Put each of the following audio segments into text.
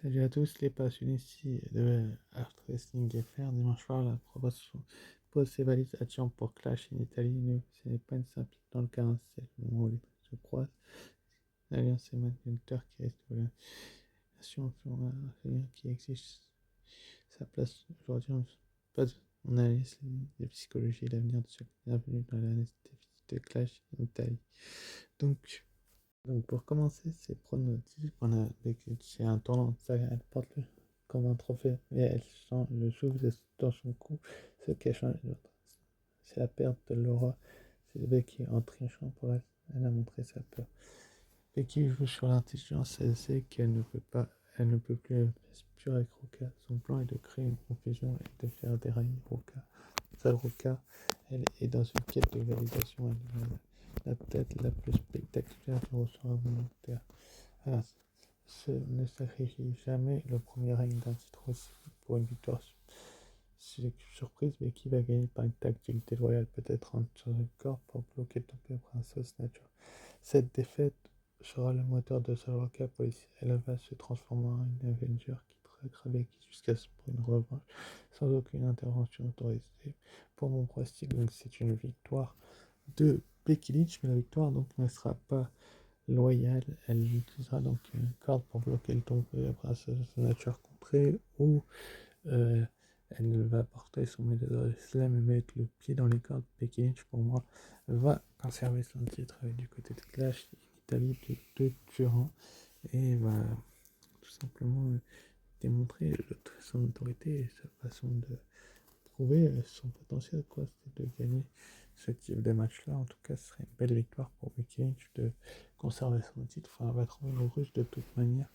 Salut à tous les passionnés ici de Art Wrestling FR. Dimanche soir, la promotion pose ses valises à Tian pour Clash en Italie. Ce n'est pas une simple dans le 47 au moment où les matchs se croisent. L'Alliance et Matt Gunter qui reste de la nation sur un lien qui exige sa place aujourd'hui. On analyse la psychologie et l'avenir de chaque bienvenue dans l'analyse de Clash en Italie. Donc pour commencer, c'est pronostic. C'est un tournant, ça, elle porte comme un trophée, mais elle sent le souffle dans son cou, ce cachant les autres. C'est la perte de Laura. C'est Becky en trichant pour elle. Elle a montré sa peur. Becky joue sur l'intelligence. Elle sait elle ne peut plus pure avec Roka. Son plan est de créer une confusion et de faire dérailler Roka. Seule Roka, elle est dans une quête de validation. Elle a la tête la plus spectaculaire du ressort volontaire. Ah, ne sacrifie jamais le premier règne d'un titre aussi pour une victoire surprise, mais qui va gagner par une tactique déloyale, peut-être en sur le corps pour bloquer le tombé Princess Nature. Cette défaite sera le moteur de Soroka Police. Elle va se transformer en une Avenger qui traquera Becky jusqu'à ce pour une revanche sans aucune intervention autorisée. Pour mon pronostic, donc c'est une victoire de Becky Lynch, mais la victoire donc ne sera pas loyale. Elle utilisera donc une corde pour bloquer le tombé après sa nature contrée ou euh, elle va porter son médaille slam et mettre le pied dans les cordes. Becky Lynch pour moi va conserver son titre du côté de Clash en Italie de Turin et va tout simplement démontrer son autorité et sa façon de prouver son potentiel, quoi, c'est de gagner ce type de match-là. En tout cas, ce serait une belle victoire pour Becky Lynch de conserver son titre. Enfin, elle va trouver une russe de toute manière.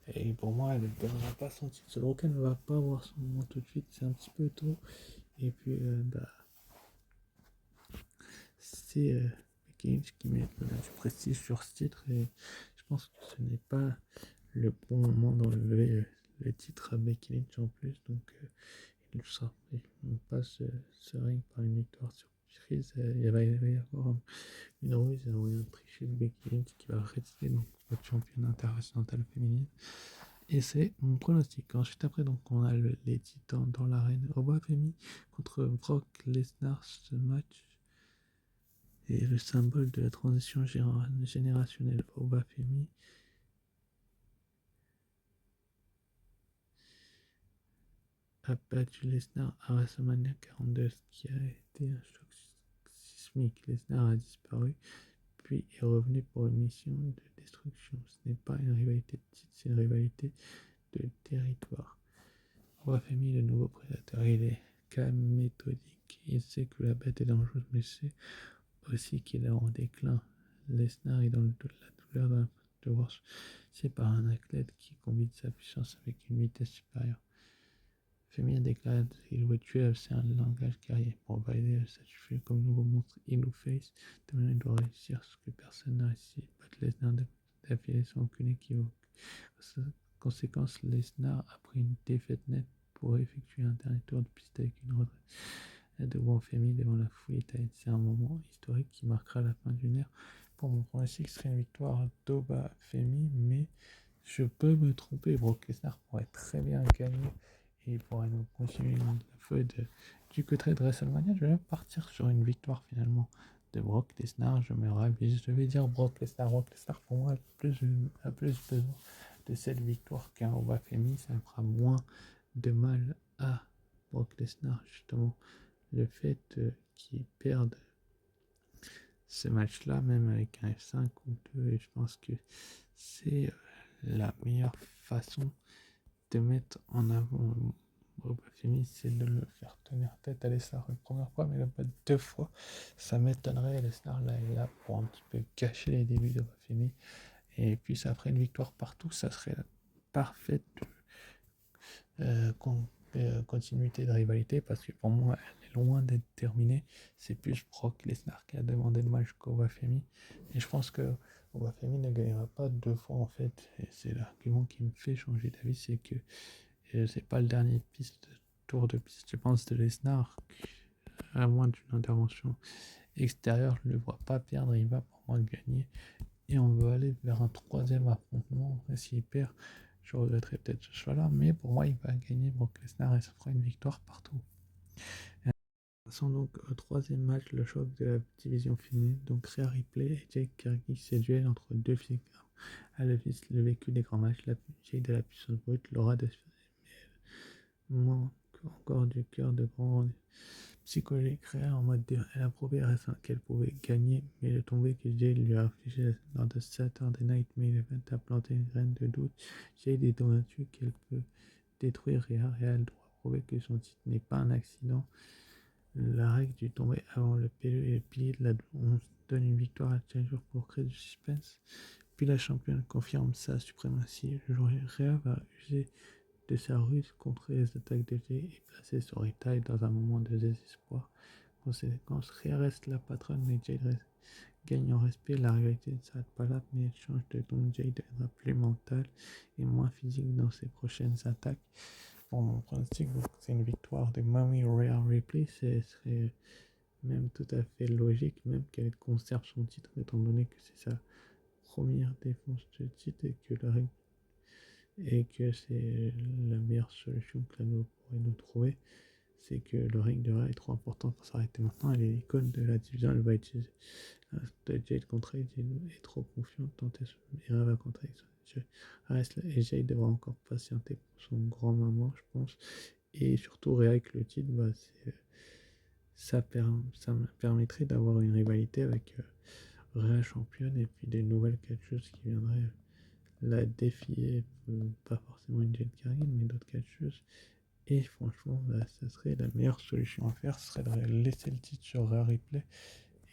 Et pour moi, elle ne donnera pas son titre. Le Rocket ne va pas avoir son moment tout de suite. C'est un petit peu tôt. Et puis, c'est Becky Lynch qui met du prestige sur ce titre. Et je pense que ce n'est pas le bon moment d'enlever le titre à Becky Lynch en plus. Donc, on passe ce ring par une victoire surprise. Il va y avoir une ruse et un moyen de tricher de Becky Lynch qui va rester donc votre championne intercontinentale féminine. Et c'est mon pronostic. Ensuite, après, donc, on a les titans dans l'arène. Oba Femi contre Brock Lesnar. Ce match est le symbole de la transition générationnelle. Oba Femi a battu Lesnar à WrestleMania 42, ce qui a été un choc sismique. Lesnar a disparu, puis est revenu pour une mission de destruction. Ce n'est pas une rivalité de titre, c'est une rivalité de territoire. Oba Femi, le nouveau prédateur, il est calme, méthodique. Il sait que la bête est dangereuse, mais c'est aussi qu'il est en déclin. Lesnar est dans la douleur de voir c'est par un athlète qui combine sa puissance avec une vitesse supérieure. Femi a déclaré qu'il veut tuer, c'est un langage guerrier. Pour valider sa suffit comme nouveau monstre heel ou face. Demain, il doit réussir ce que personne n'a réussi. Battre Lesnar d'affilée sans aucune équivoque. Conséquence, Lesnar a pris une défaite nette pour effectuer un dernier tour de piste avec une retraite de Femi devant la foule italienne. C'est un moment historique qui marquera la fin d'une ère. Pour mon pronostic, ce serait une victoire d'Oba Femi, mais je peux me tromper. Brock Lesnar pourrait très bien gagner et il pourrait nous continuer la feuille du côté de WrestleMania. Je vais partir sur une victoire finalement de Brock Lesnar. Je vais dire Brock Lesnar. Brock Lesnar pour moi a plus besoin de cette victoire qu'un Oba Femi. Ça fera moins de mal à Brock Lesnar justement le fait qu'ils perdent ce match-là, même avec un F5 ou 2, et je pense que c'est la meilleure façon de mettre en avant Boba Femi, c'est de le faire tenir tête à Lesnar une première fois, mais là, pas deux fois. Ça m'étonnerait. Lesnar là est là pour un petit peu cacher les débuts de Boba Femi. Et puis ça ferait une victoire partout, ça serait la parfaite continuité de rivalité parce que pour moi elle est loin d'être terminée. C'est plus Brock Lesnar qui a demandé le match qu'Oba Femi, et je pense que Oba Femi ne gagnera pas deux fois en fait, et c'est l'argument qui me fait changer d'avis, c'est que c'est pas le dernier tour de piste, je pense, de Lesnar, à moins d'une intervention extérieure. Je le vois pas perdre, il va pour moi gagner, et on veut aller vers un troisième affrontement. Et s'il perd, Je regretterai peut-être ce choix-là, mais pour moi, il va gagner Brock Lesnar et ça fera une victoire partout. Passons donc au troisième match, le choc de la division féminine. Donc Rhea Ripley et Jade Cargill, c'est duel entre deux filles. Elle a le vécu des grands matchs, Jade de la puissance brute, Laura de manque encore du cœur de grand psychologique Rhea en mode elle a prouvé récemment qu'elle pouvait gagner, mais le tombé que Jade lui a infligé lors de Saturday Night Main Event a planté une graine de doute. Jade est convaincue qu'elle peut détruire Rhea et elle doit prouver que son titre n'est pas un accident. La règle du tombé avant le PE et le pilier de la 11 donne une victoire à Challenger pour créer du suspense. Puis la championne confirme sa suprématie. Le jour Rhea va user de sa ruse contre les attaques de Jay et placer son retail dans un moment de désespoir. Conséquence, Rhea reste la patronne mais Jade gagne en respect. La rivalité ne s'arrête pas là mais elle change de ton. Jade deviendra plus mentale et moins physique dans ses prochaines attaques. Pour mon pronostic, c'est une victoire de Mommy Rhea Ripley. Ce serait même tout à fait logique, même qu'elle conserve son titre, étant donné que c'est sa première défense de titre et que c'est la meilleure solution que l'anneau pourrait nous trouver. C'est que le ring de Rhea est trop important pour s'arrêter maintenant. Elle est l'icône de la division. Elle va utiliser Jade contre Jade est trop confiante tant elle va contre et Jade devra encore patienter pour son grand moment, je pense. Et surtout, Rhea avec le titre, ça me permettrait d'avoir une rivalité avec Rhea championne et puis des nouvelles catcheuses qui viendraient la défier. Pas forcément une Jade Cargill, mais d'autres catcheuses. Et franchement, ça serait la meilleure solution à faire, ce serait de laisser le titre sur Rhea Ripley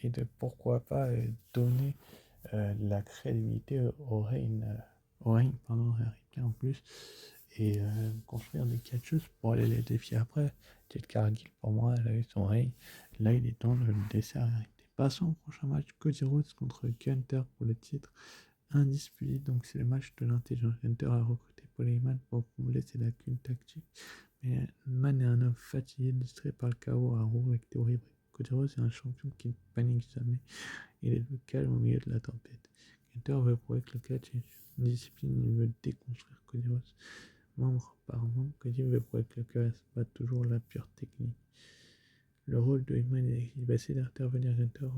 et de pourquoi pas donner la crédibilité au règne pardon, Rhea Ripley en plus et construire des catcheuses pour aller les défier après. Jade Cargill, pour moi, elle a eu son règne. Là, il est temps de le laisser arrêter. Passons au prochain match, Cody Rhodes contre Gunther pour le titre indisputé. Donc, c'est le match de l'intelligence. Gunther a recruté Paul Heyman pour combler ses lacunes tactiques. Mais Man est un homme fatigué, distrait par le chaos à Raw avec théorie briques. Cody Rhodes est un champion qui ne panique jamais. Il est le calme au milieu de la tempête. Gunther veut prouver que le catch est une discipline, il veut déconstruire Cody Rhodes. Membre par membre, Cody veut prouver que le cœur n'est pas toujours la pure technique. Le rôle de Heyman est qu'il va essayer d'intervenir. Gunther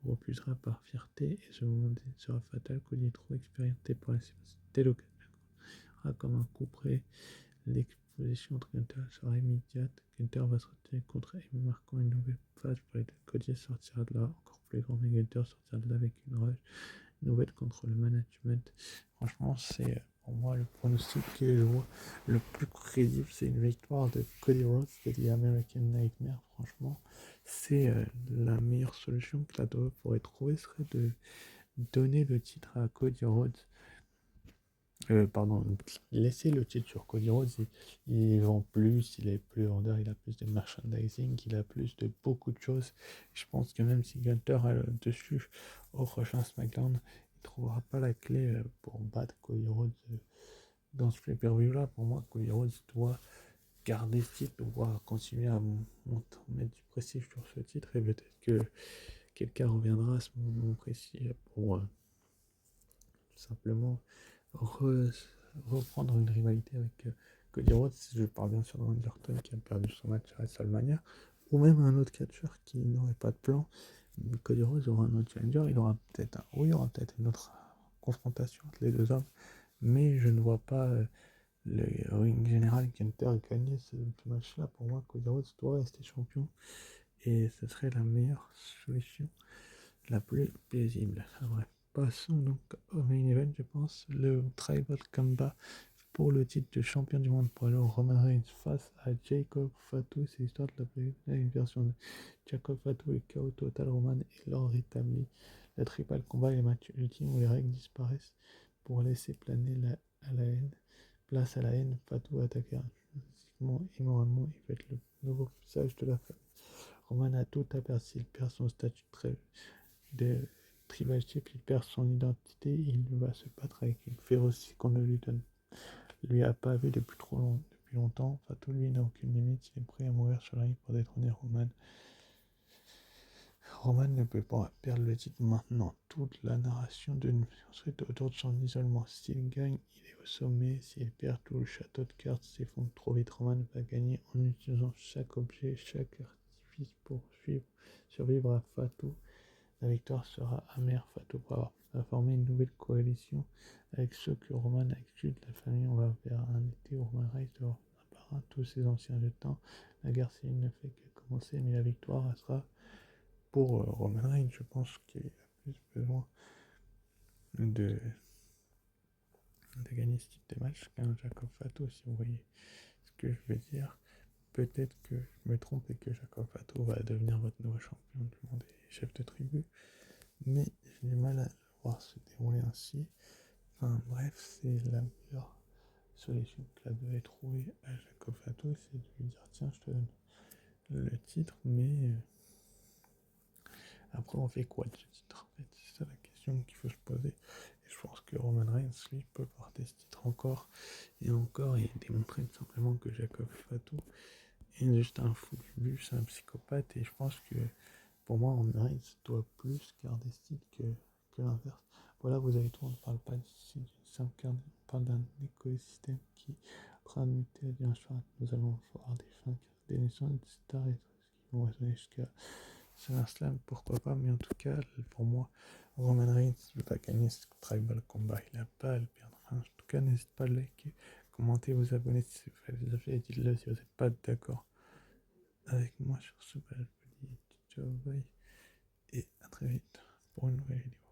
refusera par fierté et ce moment sera fatal. Cody est trop expérimenté pour laisser passer telle occasion. Comme un coup près, l'exposition entre Gunther sera immédiate. Gunther va se retirer contre Heyman, marquant une nouvelle phase pour les deux. Cody sortira de là encore plus grand, mais Gunther sortira de là avec une rage nouvelle contre le management. Franchement, c'est pour moi le pronostic que je vois le plus crédible, c'est une victoire de Cody Rhodes de The American Nightmare. Franchement, c'est la meilleure solution que la WWE pourrait trouver serait de donner le titre à Cody Rhodes. Pardon, laisser le titre sur Cody Rhodes, il vend plus, il est plus vendeur, il a plus de merchandising, il a plus de beaucoup de choses. Je pense que même si Gunther a le dessus au prochain SmackDown, il ne trouvera pas la clé pour battre Cody Rhodes dans ce pay-per-view là. Pour moi, Cody Rhodes doit garder ce titre, doit continuer à mettre du prestige sur ce titre et peut-être que quelqu'un reviendra à ce moment précis pour tout simplement reprendre une rivalité avec Cody Rhodes. Je parle bien sûr de Randy Orton qui a perdu son match à WrestleMania, ou même un autre catcheur qui n'aurait pas de plan. Cody Rhodes aura un autre challenger, il aura peut-être il y aura peut-être une autre confrontation entre les deux hommes, mais je ne vois pas le ring général Gunther gagner ce match-là. Pour moi, Cody Rhodes doit rester champion et ce serait la meilleure solution, la plus paisible. Bref. Passons donc au main event, je pense, le Tribal Combat pour le titre de champion du monde pour alors Roman Reigns face à Jacob Fatu. C'est l'histoire de une version de Jacob Fatu et KO Total. Roman est alors rétabli. Le Tribal Combat est le match ultime où les règles disparaissent pour laisser planer à la haine. Place à la haine, Fatu attaque physiquement et moralement. Il va être le nouveau visage de la famille. Roman a tout à perdre s'il perd son statut de Tribal Chief, il perd son identité, il va se battre avec une férocité qu'on ne lui a pas vu depuis depuis longtemps. Fatou lui n'a aucune limite, il est prêt à mourir sur la ligne pour détrôner Roman. Roman ne peut pas perdre le titre maintenant. Toute la narration de une construite autour de son isolement. S'il gagne, il est au sommet. S'il perd, tout le château de cartes s'effondre trop vite. Roman va gagner en utilisant chaque objet, chaque artifice pour survivre à Fatou. La victoire sera amère. Fatou va former une nouvelle coalition avec ceux que Roman a exclus de la famille. On va vers un été où Roman Reigns dehors un par un tous ses anciens lieutenants. La guerre civile ne fait que commencer, mais la victoire sera pour Roman Reigns. Je pense qu'il a plus besoin de, de gagner ce type de match qu'un Jacob Fatu, si vous voyez ce que je veux dire. Peut-être que je me trompe et que Jacob Fatu va devenir votre nouveau champion du monde et chef de tribu, mais j'ai du mal à le voir se dérouler ainsi. Enfin bref, c'est la meilleure solution que la devait trouver à Jacob Fatu, c'est de lui dire tiens, je te donne le titre, mais après on fait quoi de ce titre en fait? C'est ça la question qu'il faut se poser. Et je pense que Roman Reigns, lui, peut porter ce titre encore et encore et démontrer tout simplement que Jacob Fatu est juste un fou du but, c'est un psychopathe. Et je pense que pour moi, Roman Reigns doit plus garder ce titre que l'inverse. Voilà, vous avez tout, on ne parle pas d'ici d'une simple carte, on parle d'un écosystème qui est en train de muter bien sûr. Nous allons voir des fins, des naissances, des stars et tout ce qui vont résonner jusqu'à SummerSlam, pourquoi pas, mais en tout cas, pour moi, Roman Reigns va gagner ce Tribal Combat, il n'a pas à le perdre. Enfin, en tout cas, n'hésitez pas à liker, commenter, vous abonner si vous faites déjà fait, et dites-le si vous n'êtes pas d'accord avec moi sur ce. Je vous dis ciao, bye, et à très vite pour une nouvelle vidéo.